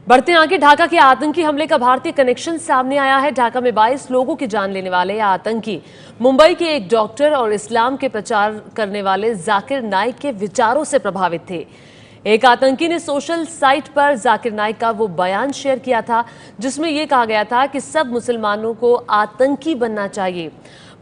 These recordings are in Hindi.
बढ़ते आगे, ढाका के आतंकी हमले का भारतीय कनेक्शन सामने आया है। ढाका में 22 लोगों की जान लेने वाले आतंकी मुंबई के एक डॉक्टर और इस्लाम के प्रचार करने वाले जाकिर नाइक के विचारों से प्रभावित थे। एक आतंकी ने सोशल साइट पर जाकिर नाइक का वो बयान शेयर किया था जिसमें यह कहा गया था कि सब मुसलमानों को आतंकी बनना चाहिए।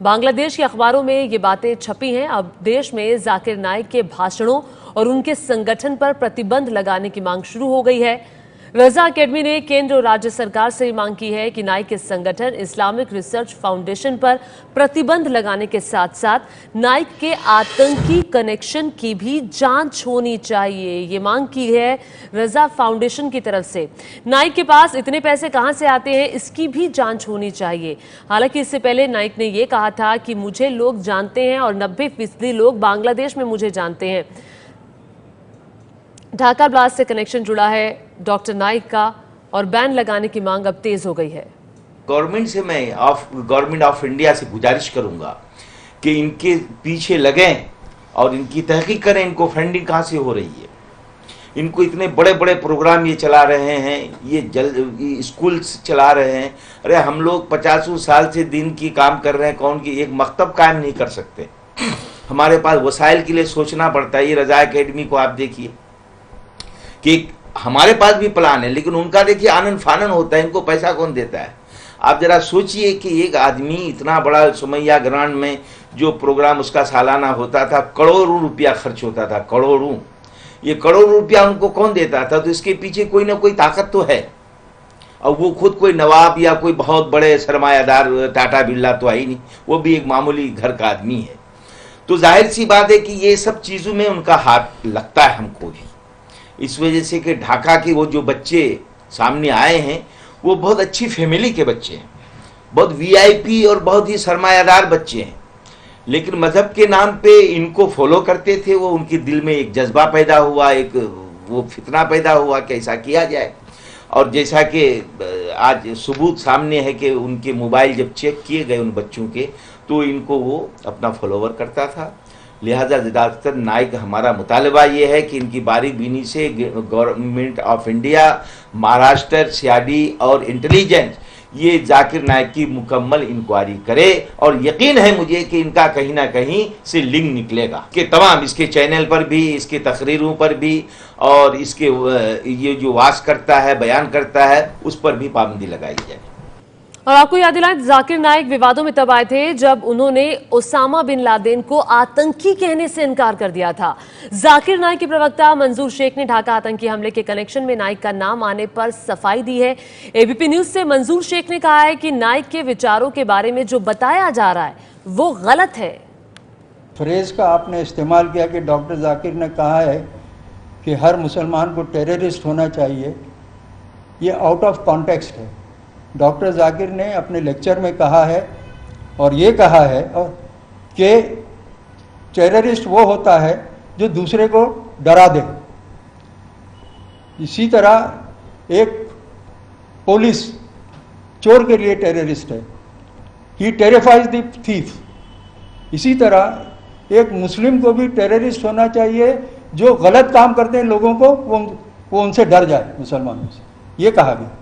बांग्लादेश के अखबारों में ये बातें छपी हैं। अब देश में जाकिर नाइक के भाषणों और उनके संगठन पर प्रतिबंध लगाने की मांग शुरू हो गई है। रजा अकेडमी ने केंद्र और राज्य सरकार से मांग की है कि नाइक के संगठन इस्लामिक रिसर्च फाउंडेशन पर प्रतिबंध लगाने के साथ साथ नाइक के आतंकी कनेक्शन की भी जांच होनी चाहिए। ये मांग की है रजा फाउंडेशन की तरफ से। नाइक के पास इतने पैसे कहां से आते हैं, इसकी भी जांच होनी चाहिए। हालांकि इससे पहले नाइक ने यह कहा था कि मुझे लोग जानते हैं और 90% लोग बांग्लादेश में मुझे जानते हैं। ढाका ब्लास्ट से कनेक्शन जुड़ा है डॉक्टर नाइक का और बैन लगाने की मांग अब तेज हो गई है। गवर्नमेंट से मैं गवर्नमेंट ऑफ इंडिया से गुजारिश करूंगा कि इनके पीछे लगें और इनकी तहकीक करें, इनको फंडिंग कहाँ से हो रही है। इनको इतने बड़े बड़े प्रोग्राम ये चला रहे हैं, ये स्कूल्स चला रहे हैं। अरे हम लोग 50 साल से दिन की काम कर रहे हैं, कौन की एक मकतब कायम नहीं कर सकते। हमारे पास वसाइल के लिए सोचना पड़ता है। ये रजा एकेडमी को आप देखिए कि हमारे पास भी प्लान है, लेकिन उनका देखिए आनन फानन होता है, इनको पैसा कौन देता है। आप जरा सोचिए कि एक आदमी इतना बड़ा सुमैया ग्रांड में जो प्रोग्राम उसका सालाना होता था, करोड़ों रुपया खर्च होता था, करोड़ों। ये करोड़ों रुपया उनको कौन देता था, तो इसके पीछे कोई ना कोई ताकत तो है। और वो खुद कोई नवाब या कोई बहुत बड़े सरमायादार टाटा बिरला तो है ही नहीं, वो भी एक मामूली घर का आदमी है। तो जाहिर सी बात है कि ये सब चीज़ों में उनका हाथ लगता है हमको भी। इस वजह से कि ढाका के वो जो बच्चे सामने आए हैं वो बहुत अच्छी फैमिली के बच्चे हैं, बहुत वीआईपी और बहुत ही सरमायादार बच्चे हैं, लेकिन मज़हब के नाम पे इनको फॉलो करते थे। वो उनके दिल में एक जज्बा पैदा हुआ, एक वो फितना पैदा हुआ कि ऐसा किया जाए। और जैसा कि आज सबूत सामने है कि उनके मोबाइल जब चेक किए गए उन बच्चों के, तो इनको वो अपना फॉलोवर करता था। लिहाजा ज़्यादातर नाइक हमारा मुतालबा ये है कि इनकी बारीक बीनी से government of India, Maharashtra, CID और इंटेलिजेंस ये जाकिर नाइक की मुकम्मल इंक्वायरी करे। और यकीन है मुझे कि इनका कहीं ना कहीं से लिंक निकलेगा कि तमाम इसके चैनल पर भी, इसके तकरीरों पर भी और इसके ये जो वास करता है, बयान करता है, उस पर भी पाबंदी लगाई जाए। और आपको याद दिलाएं, जाकिर नाइक विवादों में तब आए थे जब उन्होंने ओसामा बिन लादेन को आतंकी कहने से इनकार कर दिया था। जाकिर नाइक के प्रवक्ता मंजूर शेख ने ढाका आतंकी हमले के कनेक्शन में नाइक का नाम आने पर सफाई दी है। एबीपी न्यूज से मंजूर शेख ने कहा है कि नाइक के विचारों के बारे में जो बताया जा रहा है वो गलत है। फ्रेज का आपने इस्तेमाल किया कि डॉक्टर जाकिर ने कहा है कि हर मुसलमान को टेररिस्ट होना चाहिए, ये आउट ऑफ कॉन्टेक्स्ट है। डॉक्टर जाकिर ने अपने लेक्चर में कहा है और ये कहा है कि टेररिस्ट वो होता है जो दूसरे को डरा दे। इसी तरह एक पुलिस चोर के लिए टेररिस्ट है, ही टेरिफाइज द थीफ। इसी तरह एक मुस्लिम को भी टेररिस्ट होना चाहिए जो गलत काम करते हैं लोगों को, वो उनसे डर जाए, मुसलमानों से। ये कहा गया।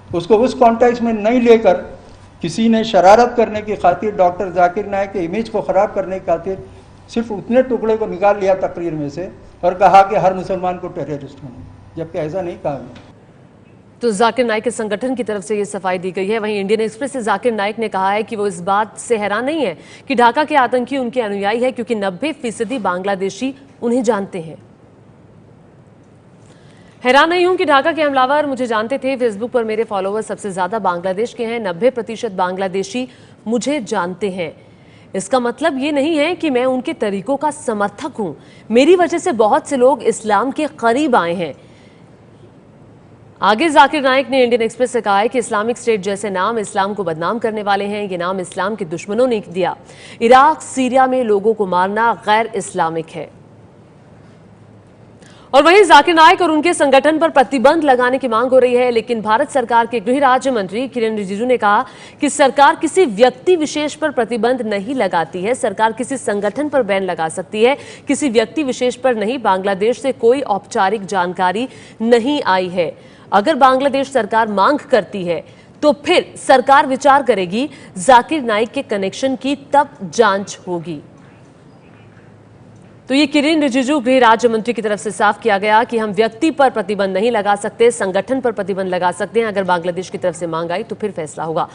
उसको उस कॉन्टेक्स्ट में नहीं लेकर किसी ने शरारत करने की खातिर, डॉक्टर जाकिर नाइक के इमेज को ख़राब करने की खातिर सिर्फ उतने टुकड़े को निकाल लिया तकरीर में से और कहा कि हर मुसलमान को टेररिस्ट होना, जबकि ऐसा नहीं कहा गया। तो जाकिर नाइक के संगठन की तरफ से ये सफाई दी गई है। वहीं इंडियन एक्सप्रेस से जाकिर नाइक ने कहा है कि वो इस बात से हैरान नहीं है कि ढाका के आतंकी उनके अनुयायी है, क्योंकि 90% बांग्लादेशी उन्हें जानते हैं। हैरान नहीं हूं कि ढाका के हमलावर मुझे जानते थे। फेसबुक पर मेरे फॉलोअर सबसे ज्यादा बांग्लादेश के हैं। 90% बांग्लादेशी मुझे जानते हैं। इसका मतलब ये नहीं है कि मैं उनके तरीकों का समर्थक हूं। मेरी वजह से बहुत से लोग इस्लाम के करीब आए हैं। आगे जाकिर नाइक ने इंडियन एक्सप्रेस से कहा है कि इस्लामिक स्टेट जैसे नाम इस्लाम को बदनाम करने वाले हैं। ये नाम इस्लाम के दुश्मनों ने दिया। इराक, सीरिया में लोगों को मारना गैर इस्लामिक है। और वहीं जाकिर नाइक और उनके संगठन पर प्रतिबंध लगाने की मांग हो रही है, लेकिन भारत सरकार के गृह राज्य मंत्री किरेन रिजिजू ने कहा कि सरकार किसी व्यक्ति विशेष पर प्रतिबंध नहीं लगाती है। सरकार किसी संगठन पर बैन लगा सकती है, किसी व्यक्ति विशेष पर नहीं। बांग्लादेश से कोई औपचारिक जानकारी नहीं आई है। अगर बांग्लादेश सरकार मांग करती है तो फिर सरकार विचार करेगी। जाकिर नाइक के कनेक्शन की तब जांच होगी। तो ये किरेन रिजिजू गृह राज्य मंत्री की तरफ से साफ किया गया कि हम व्यक्ति पर प्रतिबंध नहीं लगा सकते, संगठन पर प्रतिबंध लगा सकते हैं। अगर बांग्लादेश की तरफ से मांग आई तो फिर फैसला होगा।